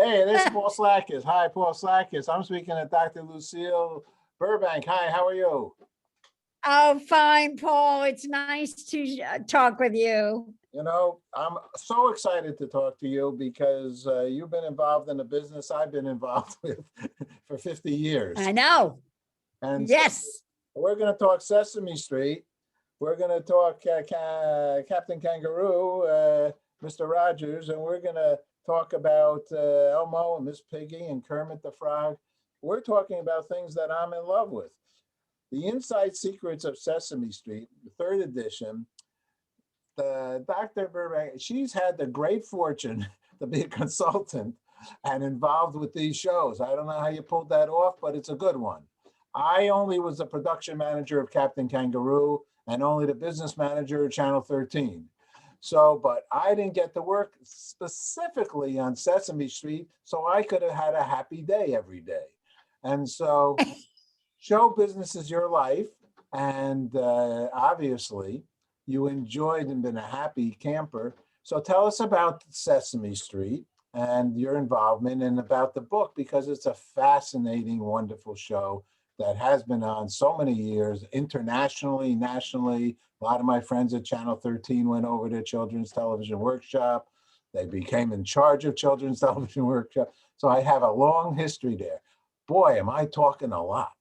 Hey, this is Paul Slackis. Hi, Paul Slackis. I'm speaking to Dr. Lucille Burbank. Hi, how are you? Oh, fine, Paul. It's nice to talk with you. I'm so excited to talk to you because you've been involved in a business I've been involved with for 50 years. I know. And so Yes. we're going to talk Sesame Street. We're going to talk Captain Kangaroo, Mr. Rogers, and we're going to talk about Elmo and Miss Piggy and Kermit the Frog. We're talking about things that I'm in love with. The Inside Secrets of Sesame Street, the third edition. Dr. Burbank, she's had the great fortune to be a consultant and involved with these shows. I don't know how you pulled that off, but it's a good one. I only was the production manager of Captain Kangaroo and only the business manager of Channel 13. So, but I didn't get to work specifically on Sesame Street, so I could have had a happy day every day. And so show business is your life. And obviously you enjoyed and been a happy camper. So tell us about Sesame Street and your involvement and about the book, because it's a fascinating, wonderful show that has been on so many years, internationally, nationally. A lot of my friends at Channel 13 went over to Children's Television Workshop. They became in charge of Children's Television Workshop. So I have a long history there. Boy, am I talking a lot.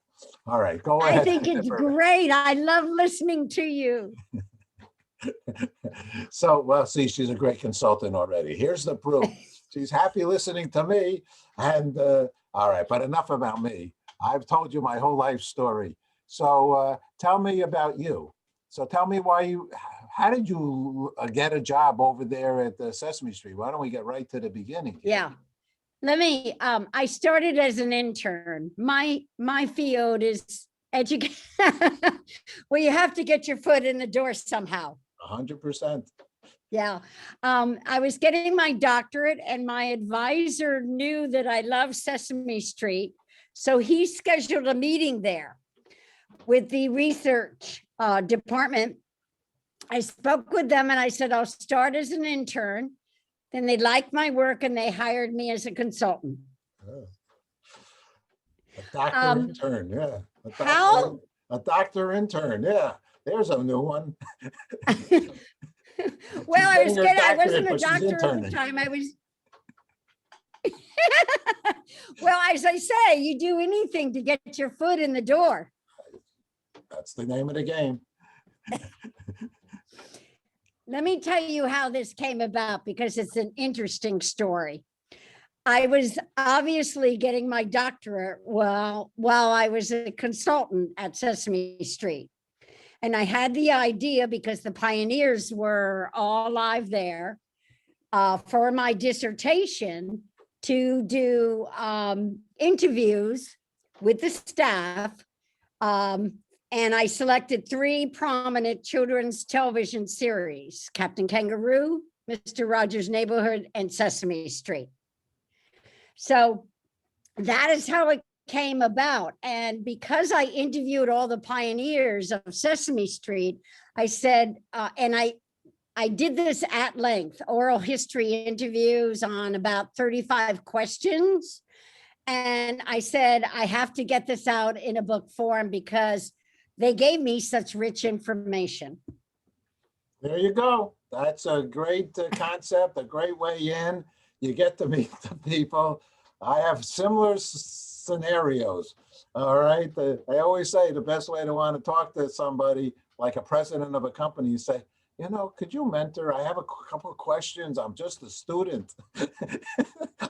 All right, go ahead. I think it's great. I love listening to you. So, well, see, she's a great consultant already. Here's the proof. She's happy listening to me. And all right, but enough about me. I've told you my whole life story. So tell me about you. So tell me how did you get a job over there at the Sesame Street? Why don't we get right to the beginning? Yeah. I started as an intern. My field is education. Well, you have to get your foot in the door somehow. 100%. Yeah. I was getting my doctorate and my advisor knew that I love Sesame Street. So he scheduled a meeting there with the research department. I spoke with them and I said, I'll start as an intern. Then they liked my work and they hired me as a consultant. Oh. A doctor intern, yeah. A doctor intern, yeah. There's a new one. Well, I wasn't a doctor at the time. I was. Well, as I say, you do anything to get your foot in the door. That's the name of the game. Let me tell you how this came about because it's an interesting story. I was obviously getting my doctorate while I was a consultant at Sesame Street. And I had the idea because the pioneers were all live there for my dissertation to do interviews with the staff. And I selected 3 prominent children's television series, Captain Kangaroo, Mr. Rogers' Neighborhood, and Sesame Street. So that is how it came about. And because I interviewed all the pioneers of Sesame Street, I said, and I did this at length, oral history interviews on about 35 questions. And I said, I have to get this out in a book form because they gave me such rich information. There you go. That's a great concept, a great way in. You get to meet the people. I have similar scenarios. All right. I always say the best way to want to talk to somebody, like a president of a company, you say, could you mentor? I have a couple of questions. I'm just a student.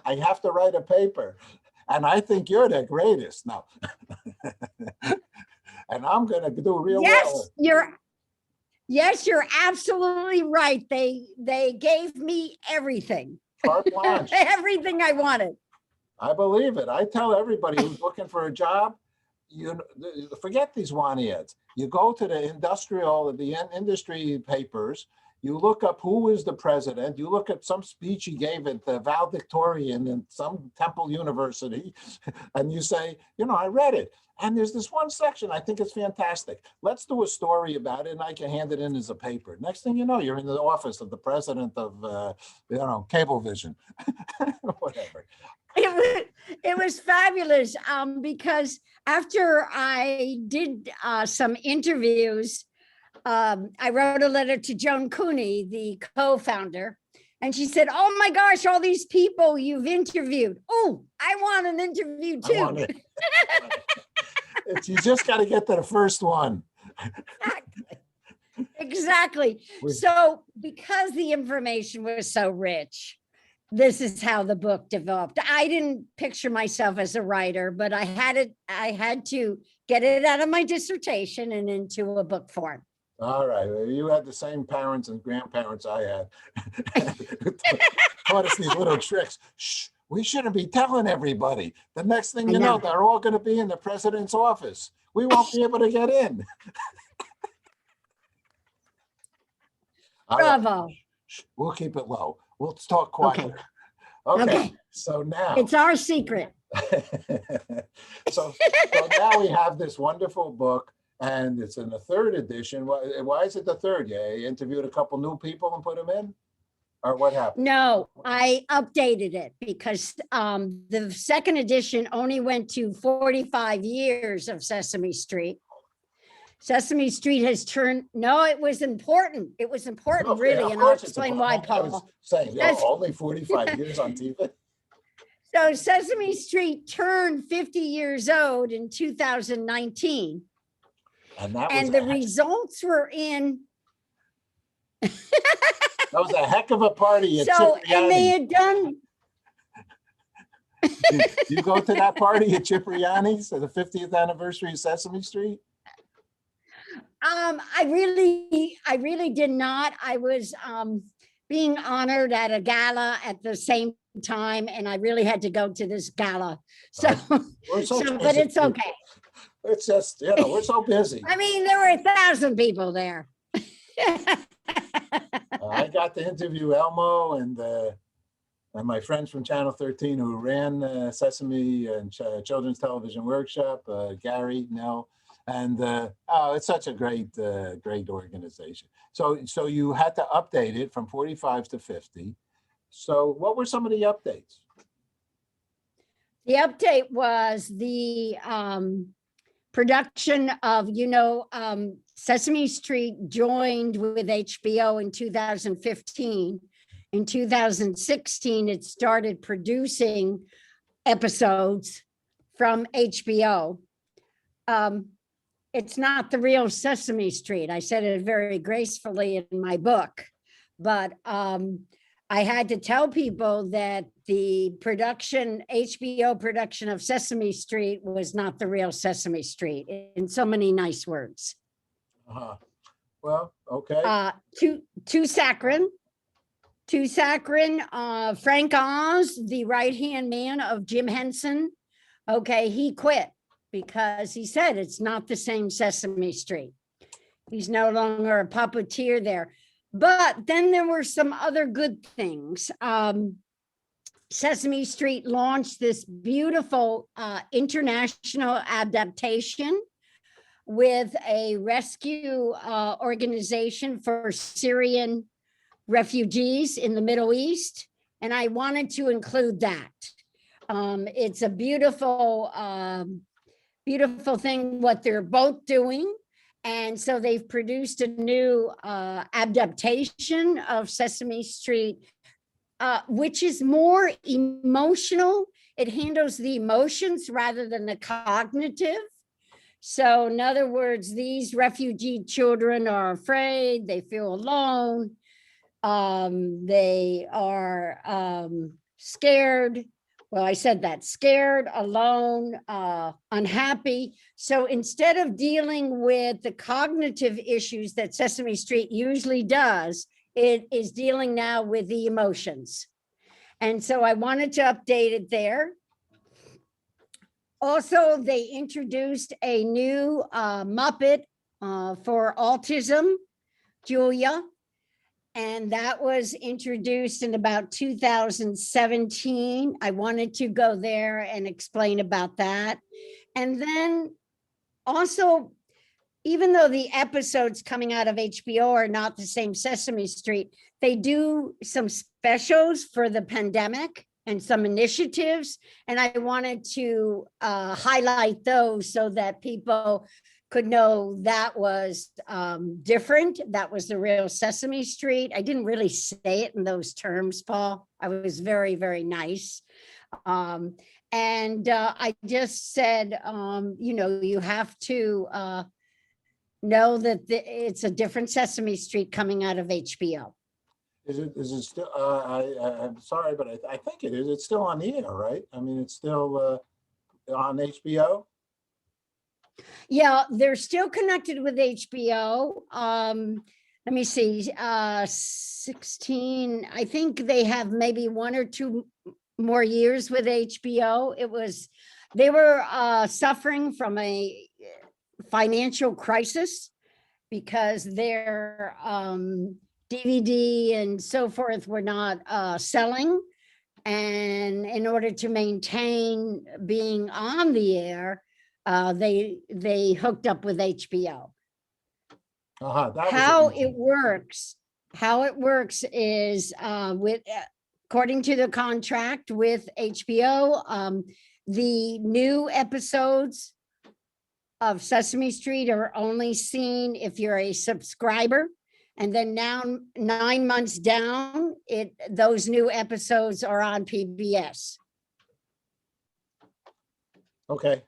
I have to write a paper. And I think you're the greatest. No. And I'm going to do real well. Yes, you're absolutely right. They gave me everything. Carte blanche. Everything I wanted. I believe it. I tell everybody who's looking for a job, forget these want ads. You go to the industry papers, You look up who was the president, you look at some speech he gave at the valedictorian in some Temple University, and you say, I read it. And there's this one section, I think it's fantastic. Let's do a story about it, and I can hand it in as a paper. Next thing you know, you're in the office of the president of, Cablevision, whatever. It was fabulous because after I did some interviews, I wrote a letter to Joan Cooney, the co-founder, and she said, "Oh my gosh, all these people you've interviewed. Oh, I want an interview I want too." it. You just got to get to the first one. Exactly. So because the information was so rich, this is how the book developed. I didn't picture myself as a writer, but I had to get it out of my dissertation and into a book form. All right. Well, you had the same parents and grandparents I had. Taught us these little tricks. Shh, we shouldn't be telling everybody. The next thing you know, they're all going to be in the president's office. We won't be able to get in. Bravo. Right. Shh, we'll keep it low. We'll talk quietly. Okay. So now. It's our secret. so now we have this wonderful book. And it's in the third edition. Why is it the third? Yeah, you interviewed a couple new people and put them in? Or what happened? No, I updated it because the second edition only went to 45 years of Sesame Street. Sesame Street has turned, no, it was important. It was important, really, and I'll explain why, Paul. I was saying, only 45 years on TV. So Sesame Street turned 50 years old in 2019. And the results were in. That was a heck of a party at So, Cipriani's. and they had done. Did you go to that party at Cipriani's for the 50th anniversary of Sesame Street? I really did not. I was being honored at a gala at the same time, and I really had to go to this gala. So, but it's okay. It's just, we're so busy. I mean, there were 1,000 people there. I got to interview Elmo and my friends from Channel 13 who ran Sesame and Children's Television Workshop, Gary, Nell, and it's such a great organization. So you had to update it from 45 to 50. So what were some of the updates? The update was the production of, Sesame Street joined with HBO in 2015. In 2016, it started producing episodes from HBO. It's not the real Sesame Street. I said it very gracefully in my book, but I had to tell people that the HBO production of Sesame Street was not the real Sesame Street in so many nice words. Well, okay. To Saccharin, Frank Oz, the right-hand man of Jim Henson. Okay, he quit because he said it's not the same Sesame Street. He's no longer a puppeteer there. But then there were some other good things. Sesame Street launched this beautiful international adaptation with a rescue organization for Syrian refugees in the Middle East. And I wanted to include that. It's a beautiful, beautiful thing, what they're both doing. And so they've produced a new adaptation of Sesame Street, which is more emotional. It handles the emotions rather than the cognitive. So in other words, these refugee children are afraid, they feel alone, they are scared. Well, I said that, scared, alone, unhappy. So instead of dealing with the cognitive issues that Sesame Street usually does, it is dealing now with the emotions. And so I wanted to update it there. Also, they introduced a new Muppet for autism, Julia. And that was introduced in about 2017. I wanted to go there and explain about that. And then also, even though the episodes coming out of HBO are not the same Sesame Street, they do some specials for the pandemic and some initiatives. And I wanted to highlight those so that people could know that was different. That was the real Sesame Street. I didn't really say it in those terms, Paul. I was very, very nice. And I just said, you have to know that it's a different Sesame Street coming out of HBO. Is it still, I'm sorry, but I think it is. It's still on the air, right? I mean, it's still on HBO? Yeah, they're still connected with HBO. Let me see, 16, I think they have maybe 1 or 2 more years with HBO. They were suffering from a financial crisis because their DVD and so forth were not selling. And in order to maintain being on the air, they hooked up with HBO. How it works is according to the contract with HBO, the new episodes of Sesame Street are only seen if you're a subscriber. And then now 9 months down, those new episodes are on PBS. Okay.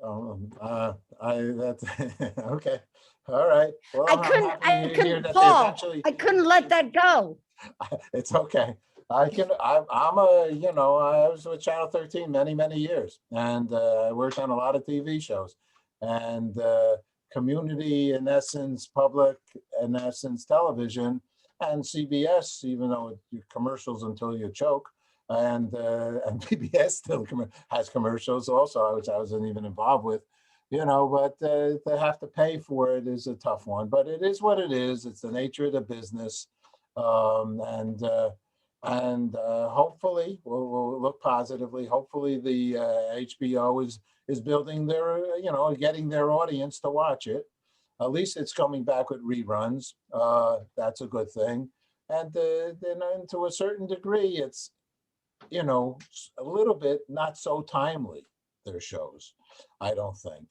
That's okay. All right. Well, I couldn't, Paul, I couldn't let that go. It's okay. I was with Channel 13 many, many years, and I worked on a lot of TV shows, and community, in essence, public, in essence, television, and CBS, even though commercials until you choke, and PBS still has commercials also, which I wasn't even involved with, but they have to pay for it is a tough one, but it is what it is. It's the nature of the business. And hopefully we'll look positively. Hopefully the HBO is building their, getting their audience to watch it. At least it's coming back with reruns. That's a good thing. And then to a certain degree, it's, a little bit not so timely, their shows, I don't think,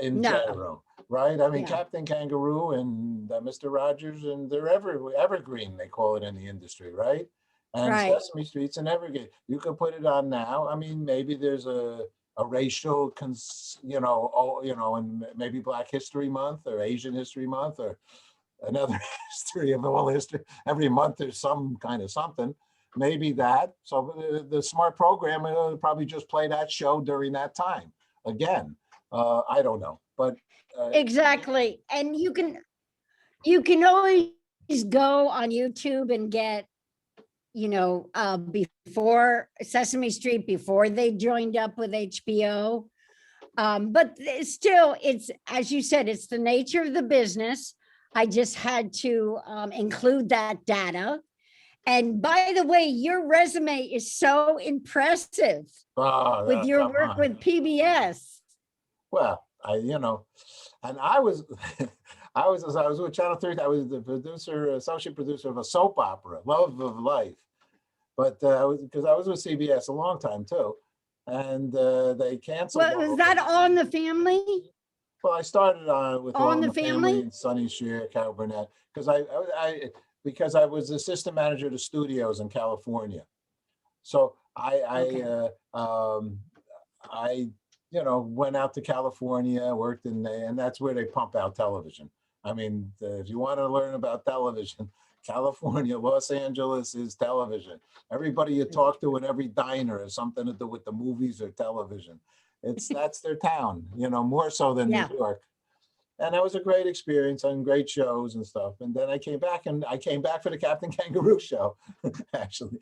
in general, right? I mean, Captain Kangaroo and Mr. Rogers, and they're evergreen, they call it in the industry, right? And Sesame Street's an evergreen. You could put it on now. I mean, maybe there's a racial, and maybe Black History Month or Asian History Month or another history of all history. Every month there's some kind of something. Maybe that. So the smart programmer will probably just play that show during that time. Again, I don't know, but exactly. And you can always go on YouTube and get, before Sesame Street, before they joined up with HBO. But still, it's, as you said, it's the nature of the business. I just had to include that data. And by the way, your resume is so impressive with your work with PBS. Well, and I was, I was with Channel 3. I was the associate producer of a soap opera, Love of Life. But because I was with CBS a long time too, and they canceled. Well, was that On the Family? Well, I started with On the Family and Sonny Shear, Carol Burnett, because I was assistant manager to studios in California, so I went out to California, worked in there, and that's where they pump out television. I mean, if you want to learn about television, California, Los Angeles is television. Everybody you talk to in every diner has something to do with the movies or television. That's their town, more so than New York. And that was a great experience and great shows and stuff. And then I came back for the Captain Kangaroo show, actually.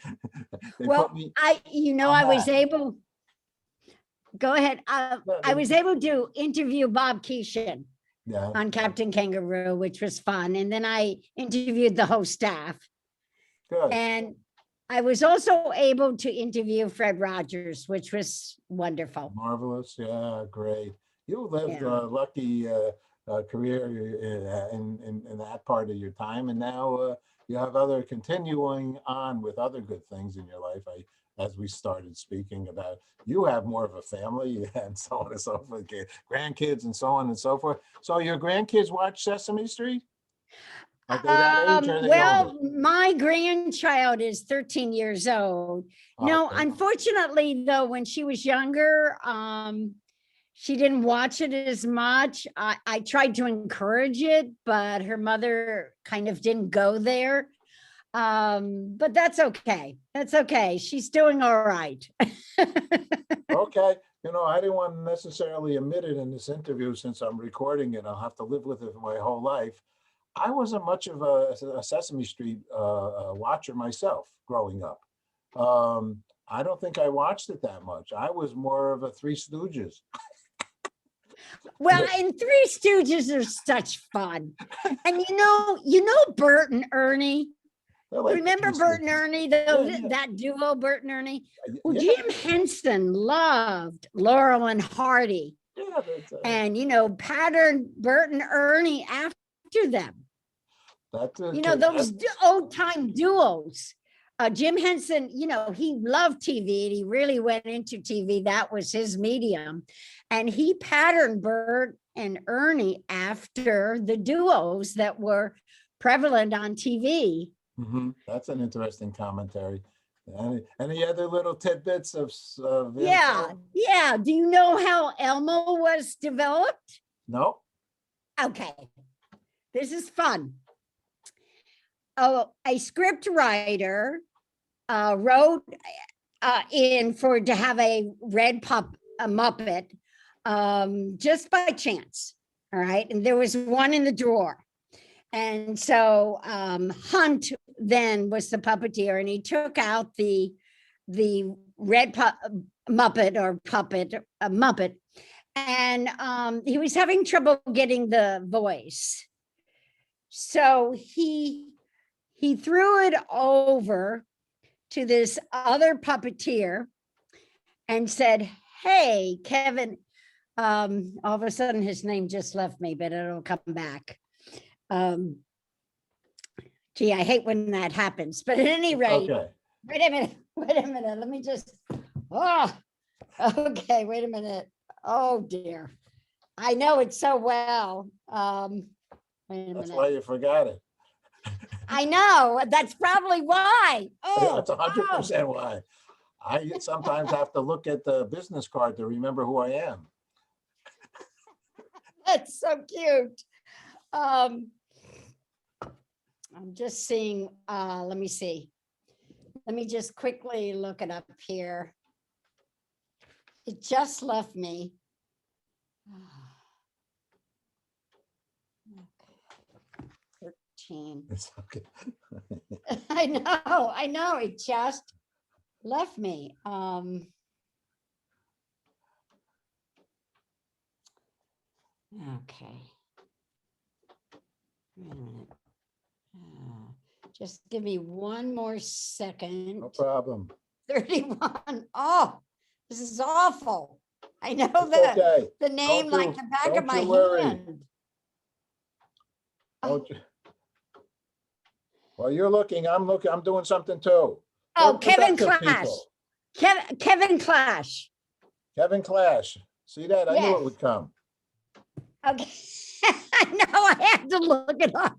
I was able, go ahead. I was able to interview Bob Keeshan. Yeah, on Captain Kangaroo, which was fun. And then I interviewed the whole staff. good. And I was also able to interview Fred Rogers, which was wonderful. Marvelous. Yeah, great. You lived Yeah. a lucky career in that part of your time, and now you have other continuing on with other good things in your life. As we started speaking about, you have more of a family and so on and so forth, grandkids and so on and so forth. So your grandkids watch Sesame Street? Are they that age or are they older? Well, my grandchild is 13 years old. No, Okay. unfortunately, though, when she was younger, she didn't watch it as much. I tried to encourage it, but her mother kind of didn't go there. But that's okay. That's okay. She's doing all right. Okay, I didn't want to necessarily admit it in this interview since I'm recording it. I'll have to live with it my whole life. I wasn't much of a Sesame Street watcher myself growing up. I don't think I watched it that much. I was more of a Three Stooges. Well, and Three Stooges are such fun. And Bert and Ernie. I like the Remember Three Bert and Stooges. Ernie, Yeah. that duo, Bert and Ernie? Well, Yeah, Jim Henson loved Laurel and Hardy yeah, that's and, patterned Bert and Ernie after them. Those old time duos. Jim Henson, he loved TV and he really went into TV. That was his medium. And he patterned Bert and Ernie after the duos that were prevalent on TV. That's an interesting commentary. Any other little tidbits of Yeah, info? yeah. Do you know how Elmo was developed? No? Okay, this is fun. A script writer wrote to have a red Muppet just by chance. All right, and there was one in the drawer. And so Hunt then was the puppeteer, and he took out the red Muppet or puppet, Muppet, and he was having trouble getting the voice. So he threw it over to this other puppeteer and said, "Hey, Kevin." All of a sudden, his name just left me, but it'll come back. Gee, I hate when that happens, but at any rate, Okay. wait a minute, let me just, okay, wait a minute. Oh dear. I know it so well. Wait a minute. That's why you forgot it. I know, that's probably why. That's 100% why. I sometimes have to look at the business card to remember who I am. That's so cute. I'm just seeing, let me see. Let me just quickly look it up here. It just left me. 13. It's okay. I know, it just left me. Okay. Wait a minute. Just give me one more second. No problem. 31. Oh, this is awful. I know It's okay. the name Don't like the back of don't my you worry. hand. Don't you- While you're looking, I'm looking, I'm doing something too. Oh, We're Kevin productive Clash. people. Kevin Clash. Kevin Clash. See that? I knew Yes. it would come. Okay. I know I had to look it up.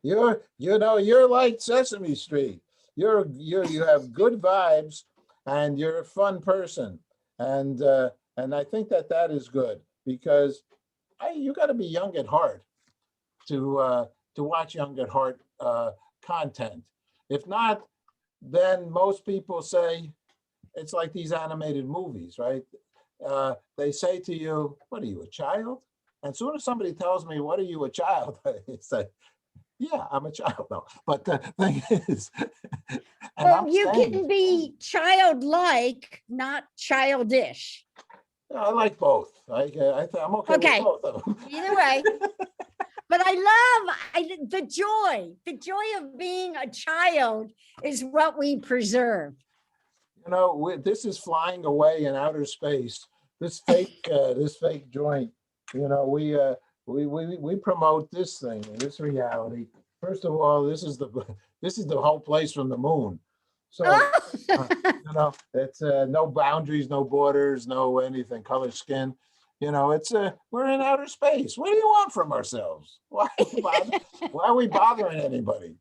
You're like Sesame Street. You have good vibes and you're a fun person. And I think that is good because you got to be young at heart to watch young at heart content. If not, then most people say it's like these animated movies, right? They say to you, "What are you, a child?" And as soon as somebody tells me, "What are you, a child?" I say, "Yeah, I'm a child." No, but the thing is, Well, you can be childlike, not childish. I like both. I'm okay with Okay, both of them. either way. But the joy of being a child is what we preserve. You know, this is flying away in outer space. This fake joint. You know, we promote this thing, this reality. First of all, this is the whole place from the moon. So, you know, it's no boundaries, no borders, no anything, color, skin. You know, it's we're in outer space. What do you want from ourselves? Why are we bothering anybody?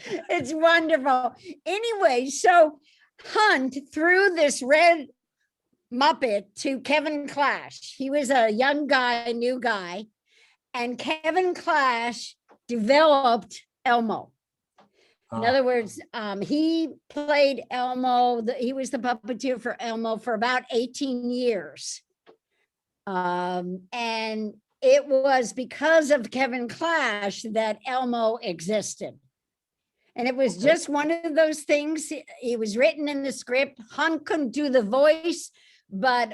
It's wonderful. Anyway, so Hunt threw this red Muppet to Kevin Clash. He was a young guy, new guy, and Kevin Clash developed Elmo. In other words, he played Elmo. He was the puppeteer for Elmo for about 18 years. And it was because of Kevin Clash that Elmo existed. And it was just one of those things. It was written in the script. Hunt couldn't do the voice, but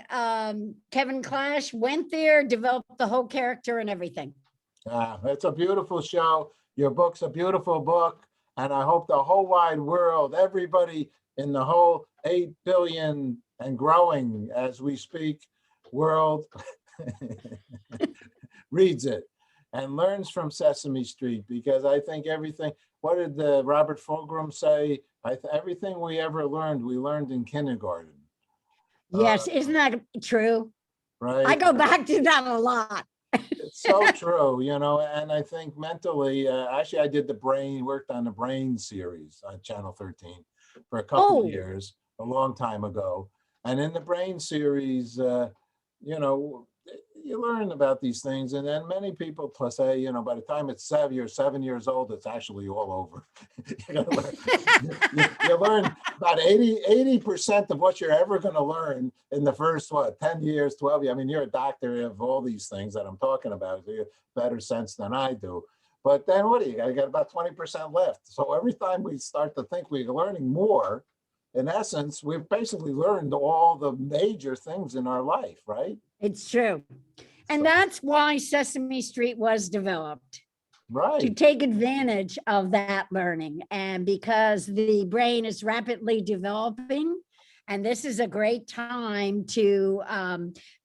Kevin Clash went there, developed the whole character and everything. It's a beautiful show. Your book's a beautiful book. And I hope the whole wide world, everybody in the whole 8 billion and growing as we speak world reads it and learns from Sesame Street, because I think everything, what did Robert Fulghum say? Everything we ever learned, we learned in kindergarten. Yes, isn't that true? Right. I go back to that a lot. It's so true, you know, and I think mentally, actually, I did worked on the Brain series on Channel 13 for a couple of years, a long time ago. And in the Brain series, you know, you learn about these things, and then many people say, you know, by the time you're 7 years old, it's actually all over. You learn about 80% of what you're ever going to learn in the first 10 years, 12 years. I mean, you're a doctor of all these things that I'm talking about. You have better sense than I do. But then what do you got? You got about 20% left. So every time we start to think we're learning more, in essence, we've basically learned all the major things in our life, right? It's true. And that's why Sesame Street was developed. Right. To take advantage of that learning. And because the brain is rapidly developing, and this is a great time to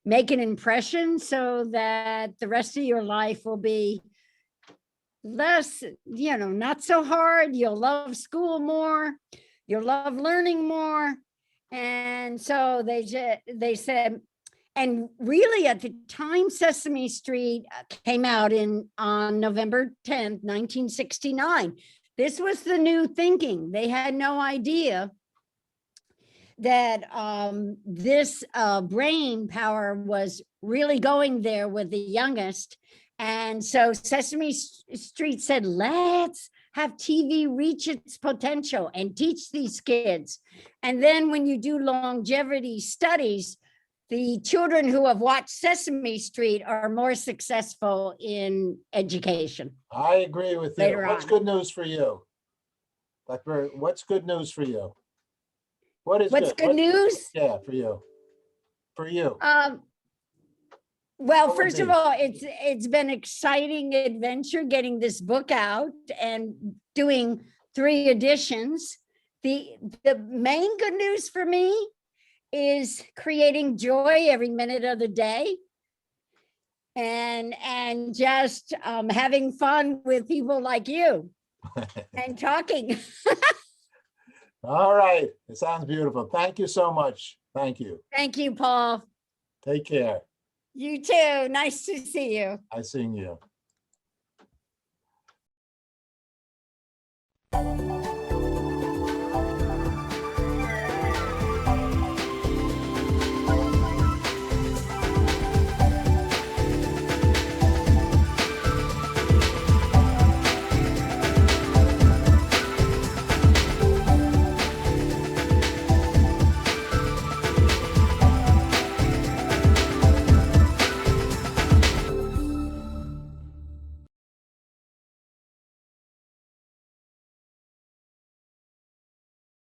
make an impression so that the rest of your life will be less, you know, not so hard. You'll love school more. You'll love learning more. And so they said, and really at the time Sesame Street came out on November 10th, 1969, this was the new thinking. They had no idea that this brain power was really going there with the youngest. And so Sesame Street said, let's have TV reach its potential and teach these kids. And then when you do longevity studies, the children who have watched Sesame Street are more successful in education. I agree with you. What's good news for you? What's good news for you? What's good news? Yeah, for you. For you. Well, first of all, it's been exciting adventure getting this book out and doing 3 editions. The main good news for me is creating joy every minute of the day and just having fun with people like you and talking. All right. It sounds beautiful. Thank you so much. Thank you. Thank you, Paul. Take care. You too. Nice to see you. I seen you.